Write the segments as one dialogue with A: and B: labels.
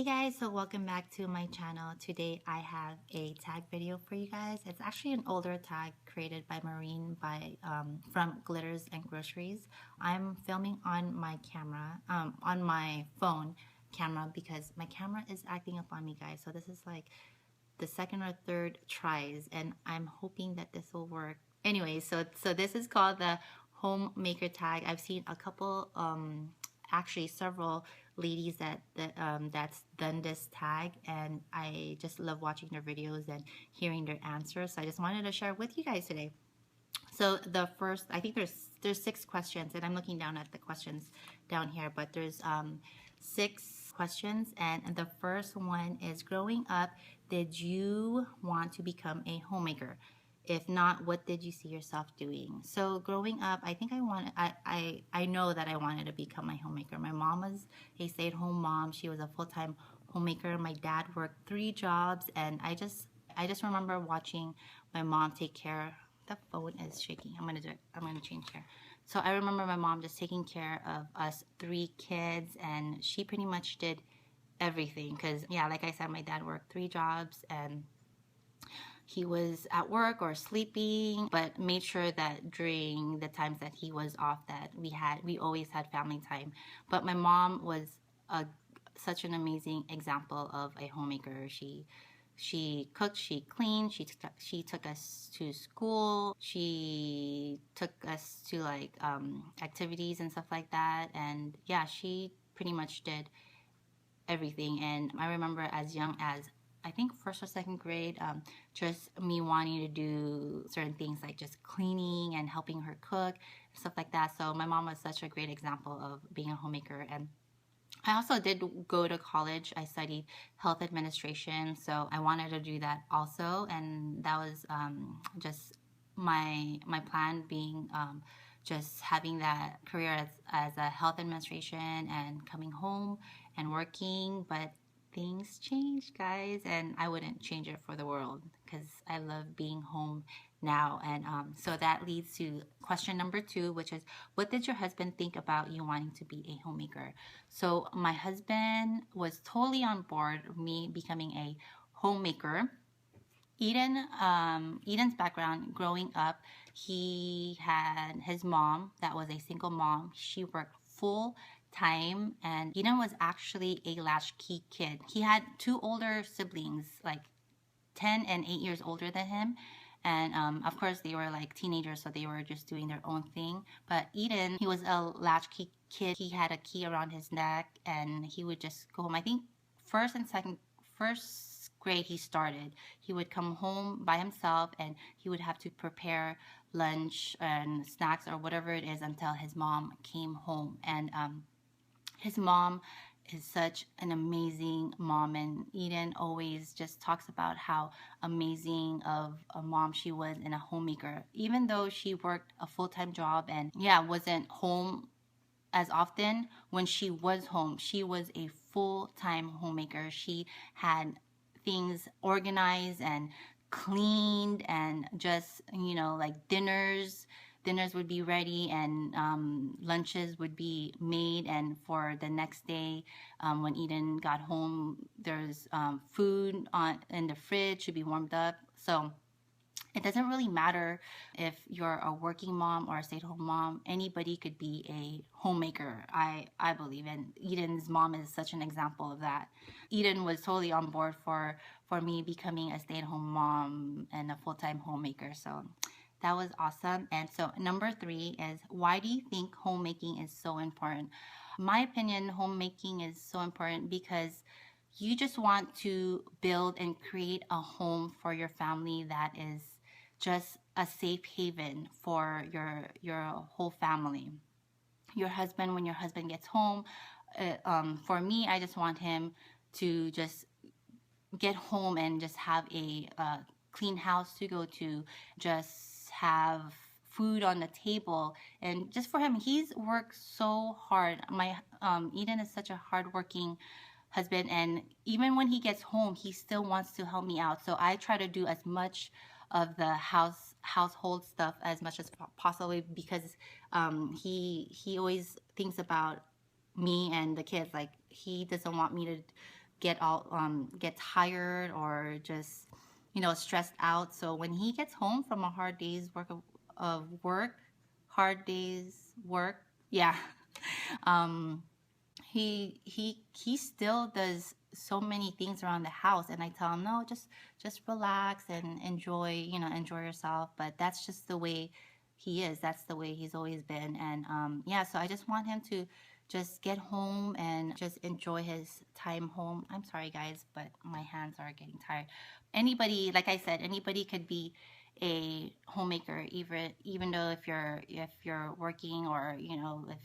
A: Hey guys, so welcome back to my channel. Today I have a tag video for you guys. It's actually an older tag created by Maureen from Glitterandgroceries. I'm filming on my camera, on my phone camera because my camera is acting up on me, guys. So this is like the second or third tries, and I'm hoping that this will work. Anyway, so this is called the Homemaker Tag. I've seen a couple, actually several ladies that's done this tag, and I just love watching their videos and hearing their answers. So I just wanted to share with you guys today. So the first, I think there's 6 questions, and I'm looking down at the questions down here, but there's 6 questions, and the first one is: growing up, did you want to become a homemaker? If not, what did you see yourself doing? So growing up, I think I know that I wanted to become a homemaker. My mom was a stay-at-home mom. She was a full-time homemaker. My dad worked 3 jobs, and I just remember watching my mom take care. The phone is shaking. I'm gonna do it. I'm gonna change here. So I remember my mom just taking care of us 3 kids, and she pretty much did everything. Cause yeah, like I said, my dad worked 3 jobs, and he was at work or sleeping, but made sure that during the times that he was off, that we always had family time. But my mom was a such an amazing example of a homemaker. She cooked, she cleaned, she took us to school, she took us to like activities and stuff like that, and yeah, she pretty much did everything. And I remember as young as, I think, first or second grade, just me wanting to do certain things like just cleaning and helping her cook, stuff like that. So my mom was such a great example of being a homemaker. And I also did go to college. I studied health administration, so I wanted to do that also, and that was just my plan, being just having that career as a health administration and coming home and working. But things changed, guys, and I wouldn't change it for the world because I love being home now. And so that leads to question number 2, which is: what did your husband think about you wanting to be a homemaker? So my husband was totally on board with me becoming a homemaker. Eden's background growing up, he had his mom that was a single mom. She worked full time, and Eden was actually a latchkey kid. He had 2 older siblings, like 10 and 8 years older than him. And of course, they were like teenagers, so they were just doing their own thing. But Eden, he was a latchkey kid. He had a key around his neck, and he would just go home. I think first grade he started. He would come home by himself, and he would have to prepare lunch and snacks or whatever it is until his mom came home. And his mom is such an amazing mom, and Eden always just talks about how amazing of a mom she was and a homemaker. Even though she worked a full-time job and yeah, wasn't home as often, when she was home, she was a full-time homemaker. She had things organized and cleaned, and just, you know, like dinners would be ready, and lunches would be made, and for the next day, when Eden got home, there's food in the fridge to be warmed up. So it doesn't really matter if you're a working mom or a stay-at-home mom. Anybody could be a homemaker, I believe, and Eden's mom is such an example of that. Eden was totally on board for me becoming a stay-at-home mom and a full-time homemaker. So that was awesome. And so number 3 is: why do you think homemaking is so important? My opinion, homemaking is so important because you just want to build and create a home for your family that is just a safe haven for your whole family. Your husband, when your husband gets home, for me, I just want him to just get home and just have a clean house to go to, just have food on the table. And just for him, he's worked so hard. My Eden is such a hardworking husband, and even when he gets home, he still wants to help me out. So I try to do as much of the household stuff as much as possible, because he always thinks about me and the kids. Like, he doesn't want me to get tired or just stressed out. So when he gets home from a hard day's work of work, hard day's work, yeah, um, he still does so many things around the house, and I tell him, no, just relax and enjoy, enjoy yourself. But that's just the way he is. That's the way he's always been. And yeah, so I just want him to just get home and just enjoy his time home. I'm sorry guys, but my hands are getting tired. Anybody, like I said, anybody could be a homemaker, even though if you're working, or if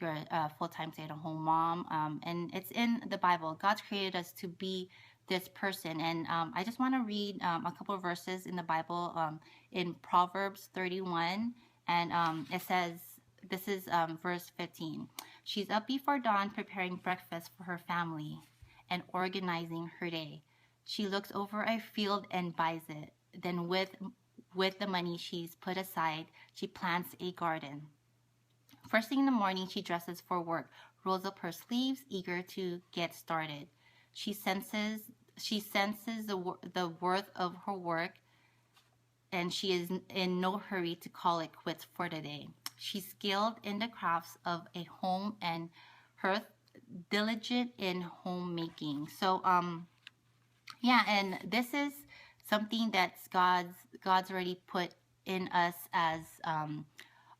A: you're a full-time stay-at-home mom. And it's in the Bible. God's created us to be this person. And I just want to read a couple of verses in the Bible, in Proverbs 31. And it says, this is verse 15. She's up before dawn preparing breakfast for her family and organizing her day. She looks over a field and buys it. Then with the money she's put aside, she plants a garden. First thing in the morning, she dresses for work, rolls up her sleeves, eager to get started. She senses the worth of her work, and she is in no hurry to call it quits for today. She's skilled in the crafts of a home and hearth, diligent in homemaking. So yeah, and this is something that's God's already put in us as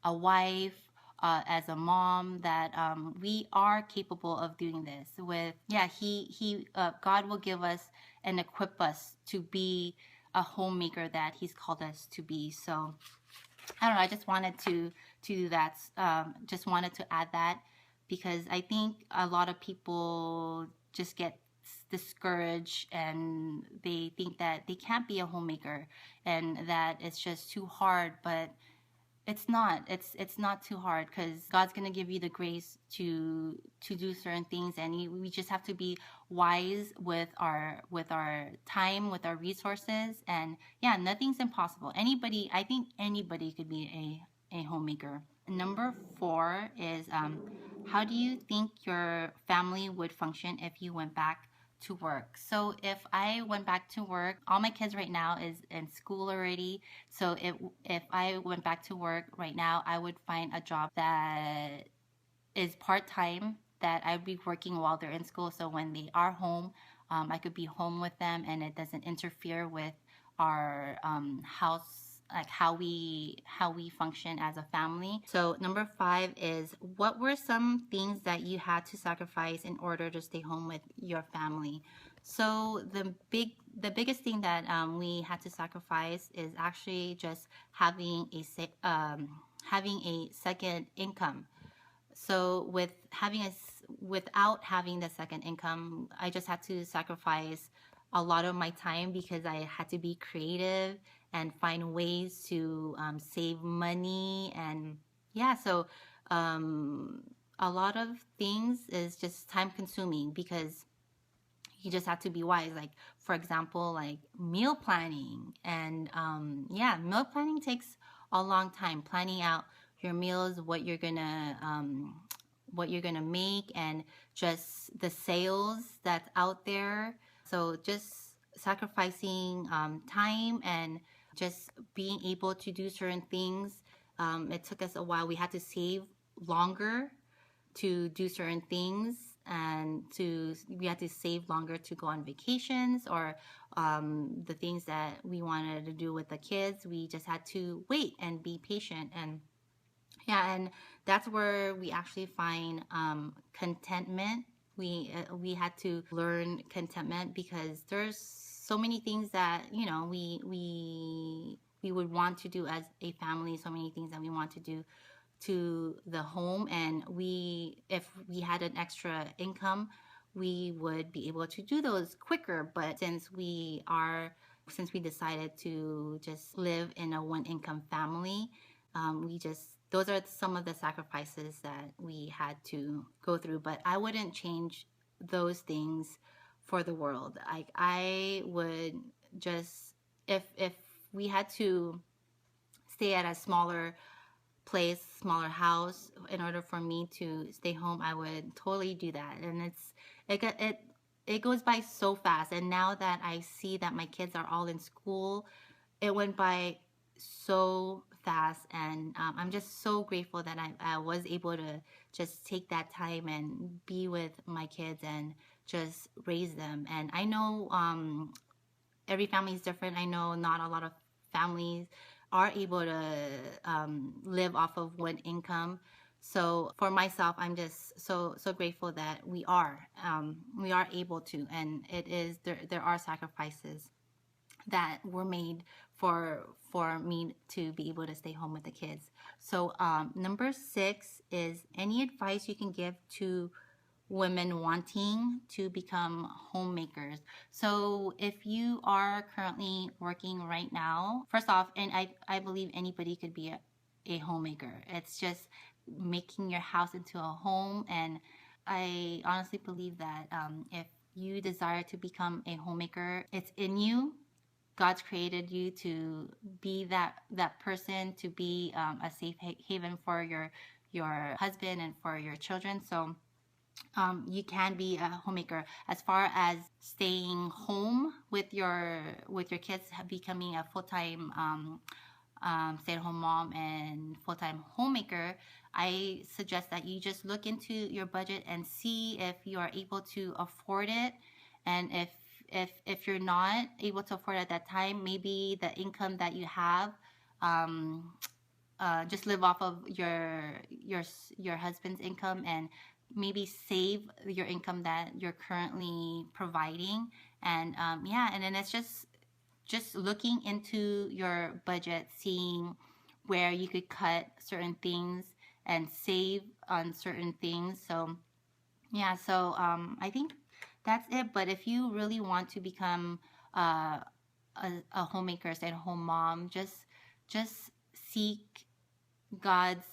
A: a wife, as a mom, that we are capable of doing this. With yeah, he God will give us and equip us to be a homemaker that He's called us to be. So I don't know. I just wanted to do that. Just wanted to add that, because I think a lot of people just get discouraged, and they think that they can't be a homemaker and that it's just too hard. But it's not. It's not too hard, because God's gonna give you the grace to do certain things, and we just have to be wise with our time, with our resources, and yeah, nothing's impossible. Anybody, I think anybody could be a homemaker. Number 4 is how do you think your family would function if you went back to work? So if I went back to work, all my kids right now is in school already. So if I went back to work right now, I would find a job that is part-time, that I'd be working while they're in school. So when they are home, I could be home with them, and it doesn't interfere with our house, like how we function as a family. So number 5 is, what were some things that you had to sacrifice in order to stay home with your family? So the biggest thing that we had to sacrifice is actually just having a second income. So without having the second income, I just had to sacrifice a lot of my time, because I had to be creative and find ways to save money. And yeah, so a lot of things is just time consuming, because you just have to be wise. Like, for example, like meal planning. And yeah, meal planning takes a long time. Planning out your meals, what you're gonna make, and just the sales that's out there. So just sacrificing time, and just being able to do certain things. It took us a while. We had to save longer to do certain things, and we had to save longer to go on vacations, or the things that we wanted to do with the kids. We just had to wait and be patient. And yeah, and that's where we actually find contentment. We had to learn contentment, because there's so many things that we would want to do as a family. So many things that we want to do to the home, and if we had an extra income, we would be able to do those quicker. But since we decided to just live in a one income family, those are some of the sacrifices that we had to go through. But I wouldn't change those things for the world. I would just, if we had to stay at a smaller place, smaller house, in order for me to stay home, I would totally do that. And it goes by so fast. And now that I see that my kids are all in school, it went by so fast. And I'm just so grateful that I was able to just take that time and be with my kids and just raise them. And I know every family is different. I know not a lot of families are able to live off of one income. So for myself, I'm just so grateful that we are able to, and it is there are sacrifices that were made for me to be able to stay home with the kids. So number 6 is any advice you can give to women wanting to become homemakers. So if you are currently working right now, first off, and I believe anybody could be a homemaker. It's just making your house into a home. And I honestly believe that if you desire to become a homemaker, it's in you. God's created you to be that person, to be a safe haven for your husband and for your children. So you can be a homemaker. As far as staying home with your kids, becoming a full-time stay-at-home mom and full-time homemaker, I suggest that you just look into your budget and see if you are able to afford it. And if you're not able to afford it at that time, maybe the income that you have, um, just live off of your husband's income, and maybe save your income that you're currently providing. And yeah, and then it's just looking into your budget, seeing where you could cut certain things and save on certain things. So yeah, so I think that's it. But if you really want to become a homemaker, stay-at-home mom, just seek God's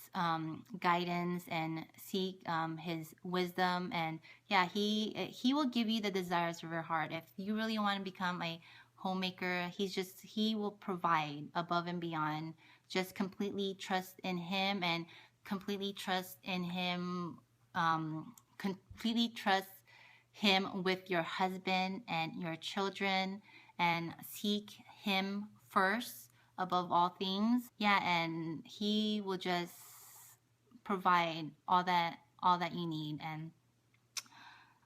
A: guidance and seek His wisdom. And yeah, He will give you the desires of your heart. If you really want to become a homemaker, He will provide above and beyond. Just completely trust in Him, and completely trust in Him. Completely trust Him with your husband and your children, and seek Him first above all things. Yeah, and He will just provide all that you need. And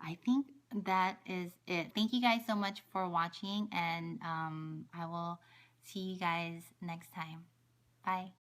A: I think that is it. Thank you guys so much for watching, and I will see you guys next time. Bye.